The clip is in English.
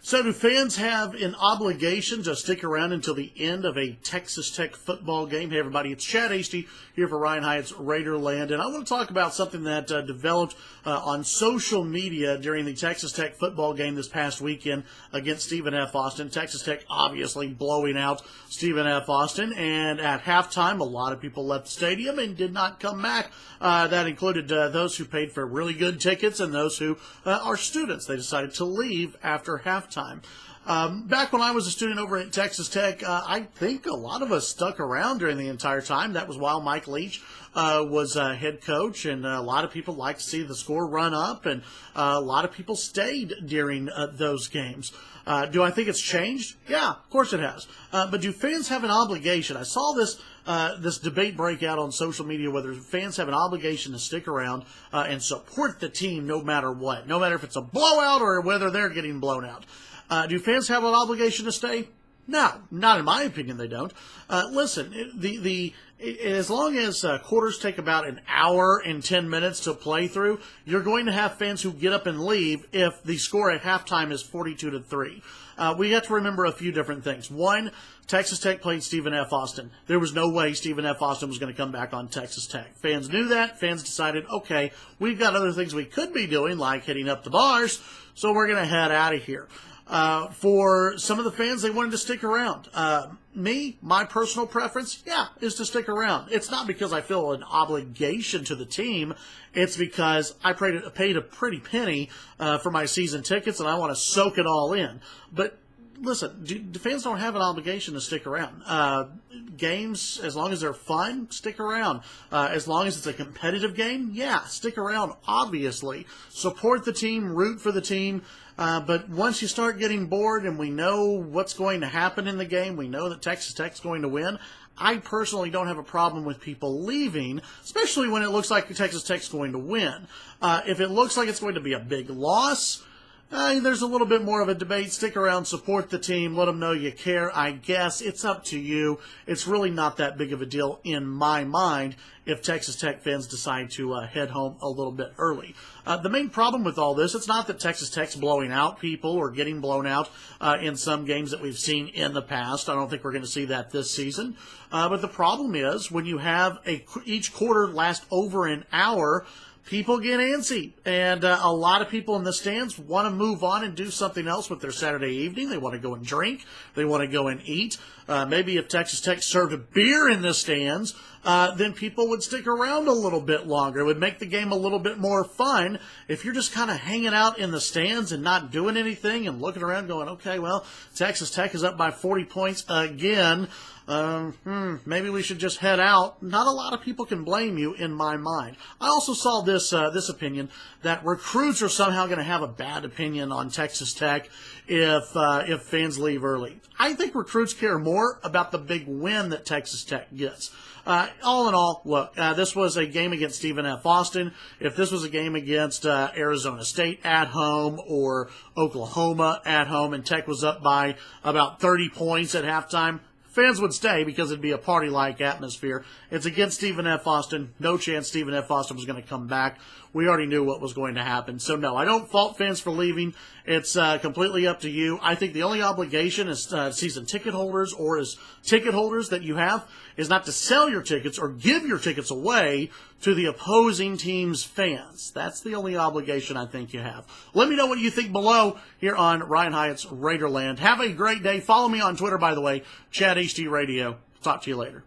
So do fans have an obligation to stick around until the end of a Texas Tech football game? Hey, everybody, it's Chad Hasty here for Ryan Hyatt's Raiderland, and I want to talk about something that developed on social media during the Texas Tech football game this past weekend against Stephen F. Austin. Texas Tech obviously blowing out Stephen F. Austin, and at halftime, a lot of people left the stadium and did not come back. That included those who paid for really good tickets and those who are students. They decided to leave after halftime. Back when I was a student over at Texas Tech, I think a lot of us stuck around during the entire time. That was while Mike Leach was head coach, and a lot of people liked to see the score run up, and a lot of people stayed during those games. Do I think it's changed? Yeah, of course it has. But do fans have an obligation? I saw this debate break out on social media whether fans have an obligation to stick around and support the team no matter what, no matter if it's a blowout or whether they're getting blown out. Do fans have an obligation to stay? No, not in my opinion. They don't. Listen, as long as quarters take about an hour and 10 minutes to play through, you're going to have fans who get up and leave if the score at halftime is 42-3. We have to remember a few different things. One, Texas Tech played Stephen F. Austin. There was no way Stephen F. Austin was going to come back on Texas Tech. Fans knew that. Fans decided, okay, we've got other things we could be doing, like hitting up the bars, so we're going to head out of here. For some of the fans, they wanted to stick around. My personal preference, is to stick around. It's not because I feel an obligation to the team. It's because I paid a pretty penny for my season tickets, and I want to soak it all in. But listen, fans don't have an obligation to stick around. Games, as long as they're fun, stick around. As long as it's a competitive game, stick around, obviously. Support the team, root for the team. But once you start getting bored and we know what's going to happen in the game, we know that Texas Tech's going to win, I personally don't have a problem with people leaving, especially when it looks like Texas Tech's going to win. If it looks like it's going to be a big loss, there's a little bit more of a debate. Stick around, support the team, let them know you care. I guess it's up to you. It's really not that big of a deal in my mind if Texas Tech fans decide to head home a little bit early. The main problem with all this, it's not that Texas Tech's blowing out people or getting blown out in some games that we've seen in the past. I don't think we're going to see that this season. But the problem is when you have each quarter last over an hour, people get antsy, and a lot of people in the stands want to move on and do something else with their Saturday evening. They want to go and drink. They want to go and eat. Maybe if Texas Tech served a beer in the stands, then people would stick around a little bit longer. It would make the game a little bit more fun. If you're just kind of hanging out in the stands and not doing anything and looking around going, okay, well, Texas Tech is up by 40 points again. Maybe we should just head out. Not a lot of people can blame you in my mind. I also saw this opinion that recruits are somehow going to have a bad opinion on Texas Tech if fans leave early. I think recruits care more about the big win that Texas Tech gets. All in all, look, this was a game against Stephen F. Austin. If this was a game against Arizona State at home or Oklahoma at home and Tech was up by about 30 points at halftime, fans would stay because it'd be a party-like atmosphere. It's against Stephen F. Austin. No chance Stephen F. Austin was going to come back. We already knew what was going to happen. So, no, I don't fault fans for leaving. It's completely up to you. I think the only obligation as season ticket holders or as ticket holders that you have is not to sell your tickets or give your tickets away to the opposing team's fans. That's the only obligation I think you have. Let me know what you think below here on Ryan Hyatt's Raiderland. Have a great day. Follow me on Twitter, by the way, Chad HD Radio. Talk to you later.